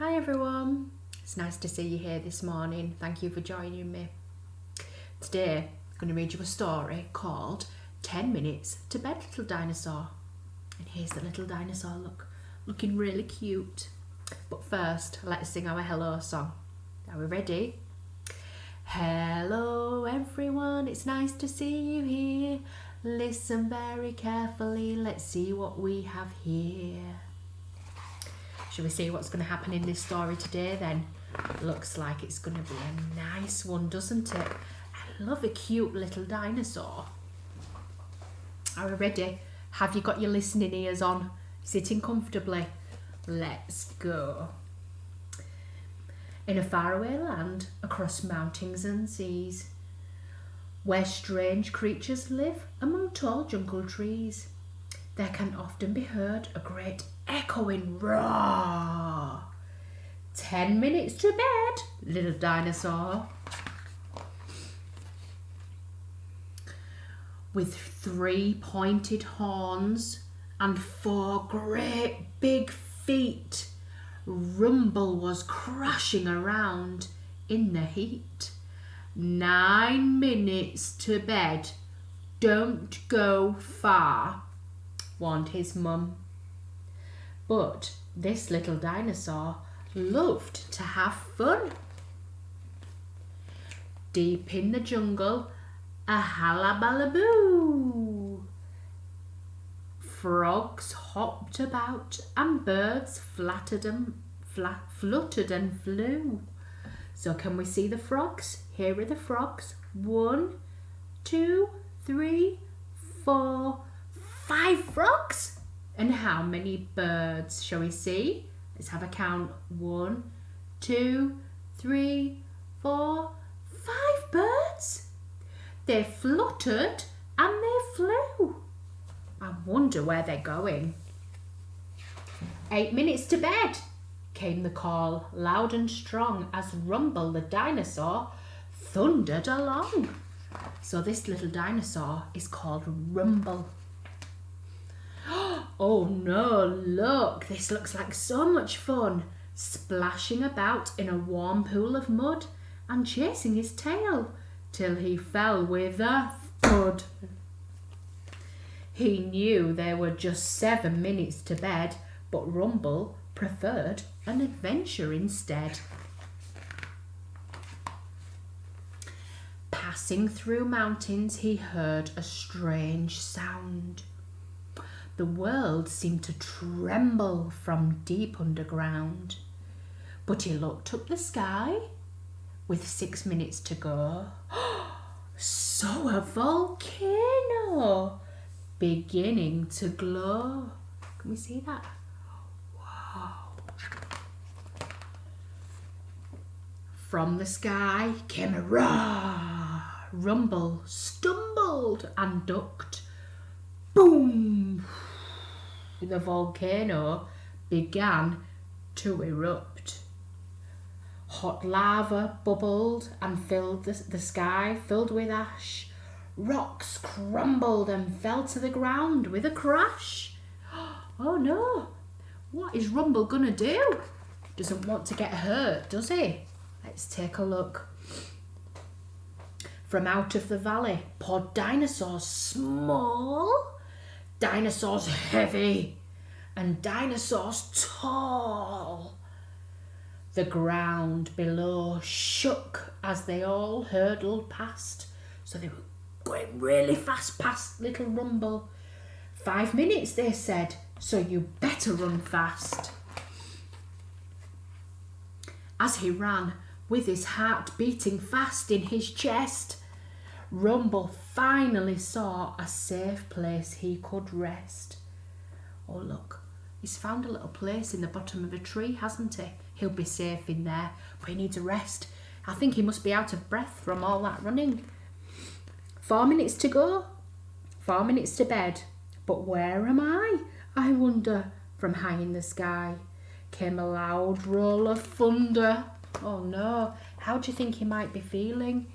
Hi everyone, it's nice to see you here this morning. Thank you for joining me. Today I'm going to read you a story called 10 Minutes to Bed Little Dinosaur. And here's the little dinosaur looking really cute. But first, let's sing our hello song. Are we ready? Hello everyone, it's nice to see you here. Listen very carefully, let's see what we have here. Shall we see what's going to happen in this story today then? Looks like it's going to be a nice one, doesn't it? I love a cute little dinosaur. Are we ready? Have you got your listening ears on? Sitting comfortably? Let's go. In a faraway land, across mountains and seas, where strange creatures live among tall jungle trees, there can often be heard a great echoing roar. 10 minutes to bed, little dinosaur. With 3 pointed horns and 4 great big feet, Rumble was crashing around in the heat. 9 minutes to bed. Don't go far, warned his mum. But this little dinosaur loved to have fun. Deep in the jungle, a halabalaboo. Frogs hopped about and birds fluttered and flew. So can we see the frogs? Here are the frogs. 1, 2, 3, 4, 5 frogs. And how many birds shall we see? Let's have a count. 1, 2, 3, 4, 5 birds. They fluttered and they flew. I wonder where they're going. 8 minutes to bed, came the call, loud and strong, as Rumble the dinosaur thundered along. So this little dinosaur is called Rumble. Oh no, look, this looks like so much fun. Splashing about in a warm pool of mud and chasing his tail till he fell with a thud. He knew there were just 7 minutes to bed, but Rumble preferred an adventure instead. Passing through mountains, he heard a strange sound. The world seemed to tremble from deep underground. But he looked up the sky with 6 minutes to go. So a volcano beginning to glow. Can we see that? Wow. From the sky came a roar. Rumble stumbled and ducked. Boom! The volcano began to erupt. Hot lava bubbled and filled the sky, filled with ash. Rocks crumbled and fell to the ground with a crash. Oh no! What is Rumble gonna do? Doesn't want to get hurt, does he? Let's take a look. From out of the valley poured dinosaurs small, dinosaurs heavy, and dinosaurs tall. The ground below shook as they all hurtled past. So they were going really fast past little Rumble. 5 minutes, they said, so you better run fast. As he ran, with his heart beating fast in his chest, Rumble finally saw a safe place he could rest. Oh look, he's found a little place in the bottom of a tree, hasn't he? He'll be safe in there, but he needs a rest. I think he must be out of breath from all that running. 4 minutes to go, 4 minutes to bed. But where am I wonder, from high in the sky came a loud roll of thunder. Oh no, how do you think he might be feeling?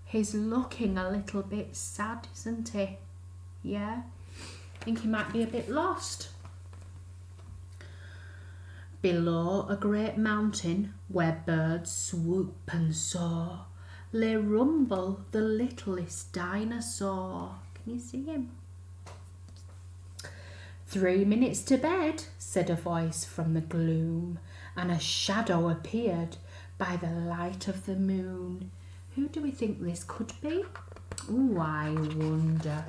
He's looking a little bit sad, isn't he? Yeah, I think he might be a bit lost. Below a great mountain where birds swoop and soar lay Rumble, the littlest dinosaur. Can you see him? 3 minutes to bed, said a voice from the gloom, and a shadow appeared by the light of the moon. Who do we think this could be? Ooh, I wonder.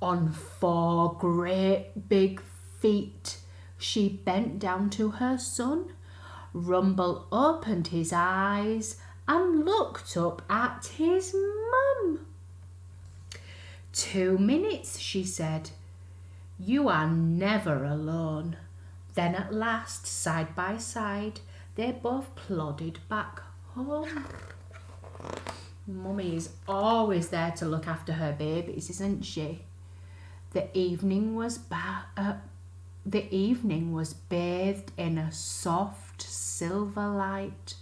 On 4 great big feet, she bent down to her son. Rumble opened his eyes and looked up at his mum. 2 minutes, she said. You are never alone. Then at last, side by side, they both plodded back home. Mummy is always there to look after her babies, isn't she? The evening was bathed in a soft silver light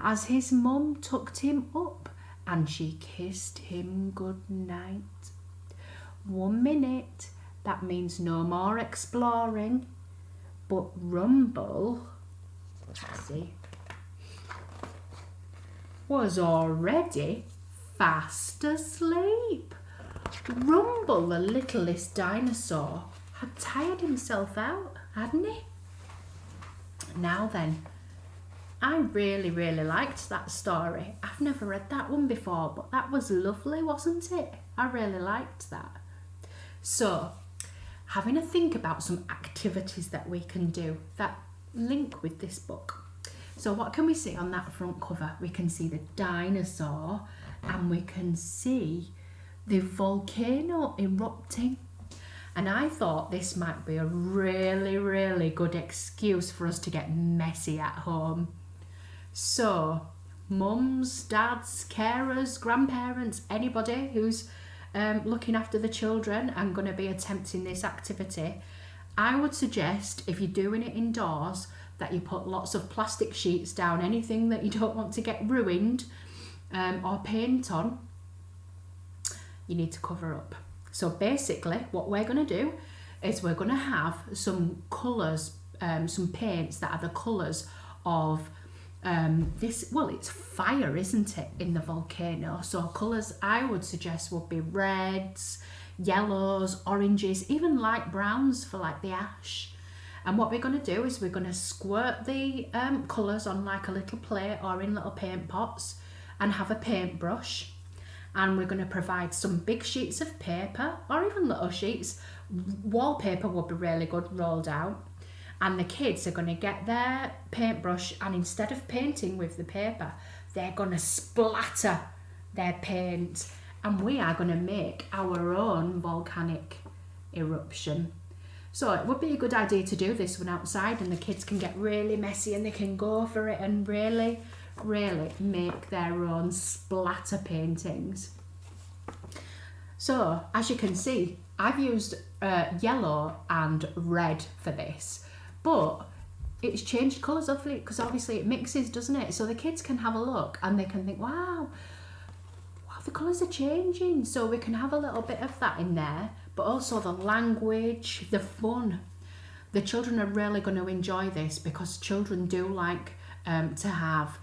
as his mum tucked him up and she kissed him good night. 1 minute, that means no more exploring, but Rumble, let's see, was already fast asleep. Rumble, the littlest dinosaur, had tired himself out, hadn't he? Now then, I really liked that story. I've never read that one before, but that was lovely, wasn't it? I really liked that. So, having a think about some activities that we can do that link with this book. So what can we see on that front cover? We can see the dinosaur and we can see the volcano erupting. And I thought this might be a really good excuse for us to get messy at home. So, mums, dads, carers, grandparents, anybody who's looking after the children and going to be attempting this activity, I would suggest, if you're doing it indoors, that you put lots of plastic sheets down, anything that you don't want to get ruined or paint on, you need to cover up. So basically what we're going to do is we're going to have some colours, some paints that are the colours of this, well, it's fire, isn't it, in the volcano. So colours I would suggest would be reds, yellows, oranges, even light browns for like the ash. And what we're going to do is we're going to squirt the colours on like a little plate or in little paint pots and have a paintbrush. And we're going to provide some big sheets of paper or even little sheets. Wallpaper would be really good rolled out. And the kids are going to get their paintbrush and instead of painting with the paper, they're going to splatter their paint. And we are going to make our own volcanic eruption. So it would be a good idea to do this one outside and the kids can get really messy and they can go for it and really make their own splatter paintings. So as you can see, I've used yellow and red for this, but it's changed colours because obviously it mixes, doesn't it? So the kids can have a look and they can think, wow, the colours are changing. So we can have a little bit of that in there, but also the language, the fun. The children are really going to enjoy this because children do like to have,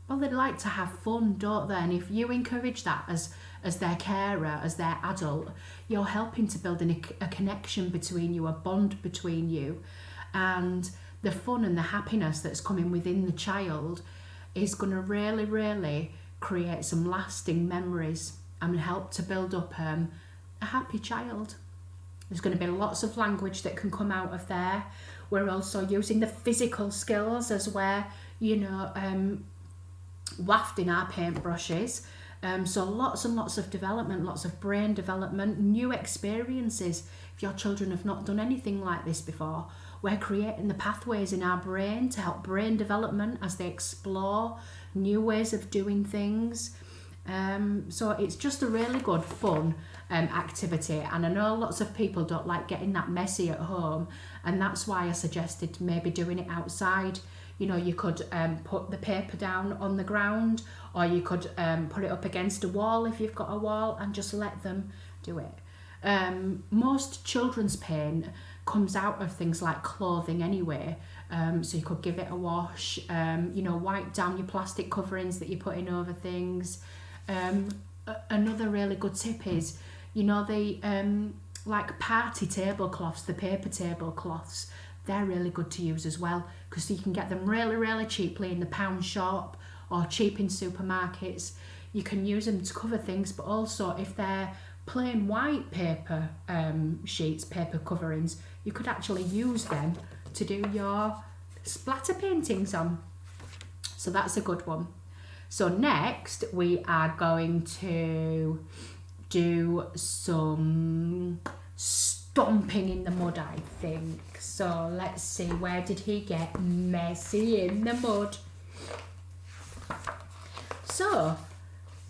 well, they like to have fun, don't they? And if you encourage that as their carer, as their adult, you're helping to build a connection between you, a bond between you, and the fun and the happiness that's coming within the child is going to really create some lasting memories and help to build up a happy child. There's going to be lots of language that can come out of there. We're also using the physical skills as we're, wafting our paintbrushes. So lots and lots of development, lots of brain development, new experiences. If your children have not done anything like this before, we're creating the pathways in our brain to help brain development as they explore new ways of doing things. So it's just a really good fun activity, and I know lots of people don't like getting that messy at home, and that's why I suggested maybe doing it outside. You could put the paper down on the ground, or you could put it up against a wall if you've got a wall and just let them do it. Most children's paint comes out of things like clothing anyway, so you could give it a wash, you know, wipe down your plastic coverings that you're putting over things. Another really good tip is, you know, the like party tablecloths, the paper tablecloths, they're really good to use as well, because you can get them really cheaply in the pound shop or cheap in supermarkets. You can use them to cover things, but also if they're plain white paper sheets, paper coverings, you could actually use them to do your splatter paintings on. So that's a good one. So next we are going to do some stomping in the mud, I think. So let's see, where did he get messy in the mud? So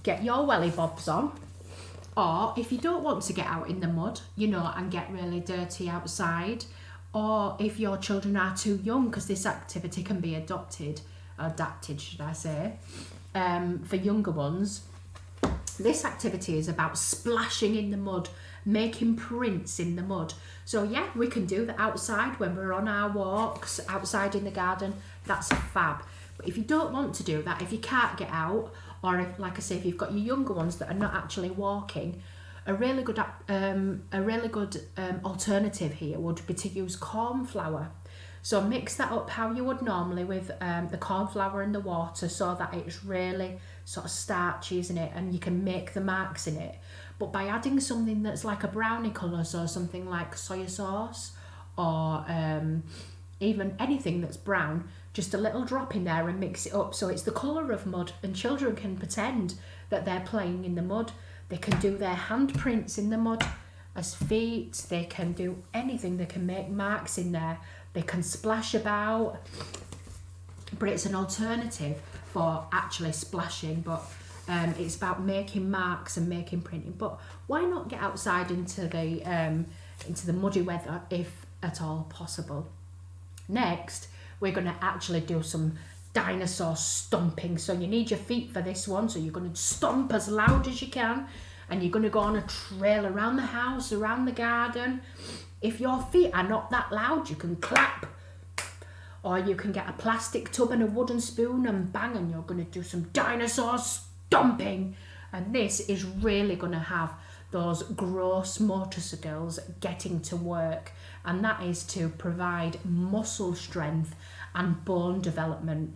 get your welly bobs on, or if you don't want to get out in the mud, you know, and get really dirty outside, or if your children are too young, because this activity can be adapted should I say, for younger ones. This activity is about splashing in the mud, making prints in the mud. So yeah, we can do that outside when we're on our walks, outside in the garden. That's fab. But if you don't want to do that, if you can't get out, or if, like I say, if you've got your younger ones that are not actually walking, a really good alternative here would be to use cornflour. So mix that up how you would normally with the cornflour and the water, so that it's really sort of starchy, isn't it? And you can make the marks in it. But by adding something that's like a brownie colour, so something like soy sauce, or even anything that's brown, just a little drop in there and mix it up so it's the colour of mud, and children can pretend that they're playing in the mud. They can do their handprints in the mud as feet, they can do anything, they can make marks in there, they can splash about, but it's an alternative for actually splashing. But it's about making marks and making printing. But why not get outside into the muddy weather if at all possible? Next, we're going to actually do some dinosaur stomping. So you need your feet for this one. So you're going to stomp as loud as you can, and you're going to go on a trail around the house, around the garden. If your feet are not that loud, you can clap, or you can get a plastic tub and a wooden spoon and bang, and you're going to do some dinosaur stomping. And this is really going to have those gross motor skills getting to work, and that is to provide muscle strength and bone development.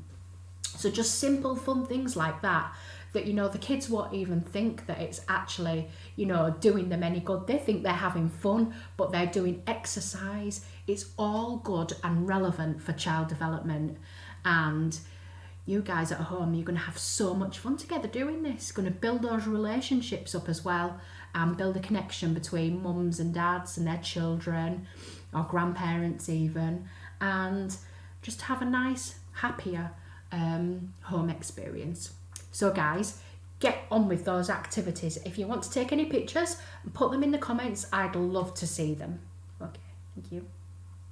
So just simple fun things like that, you know, the kids won't even think that it's actually, you know, doing them any good. They think they're having fun, but they're doing exercise. It's all good and relevant for child development. And you guys at home, you're going to have so much fun together doing this. Going to build those relationships up as well, and build a connection between mums and dads and their children, or grandparents even, and just have a nice, happier home experience. So guys, get on with those activities. If you want to take any pictures and put them in the comments, I'd love to see them. Okay, thank you.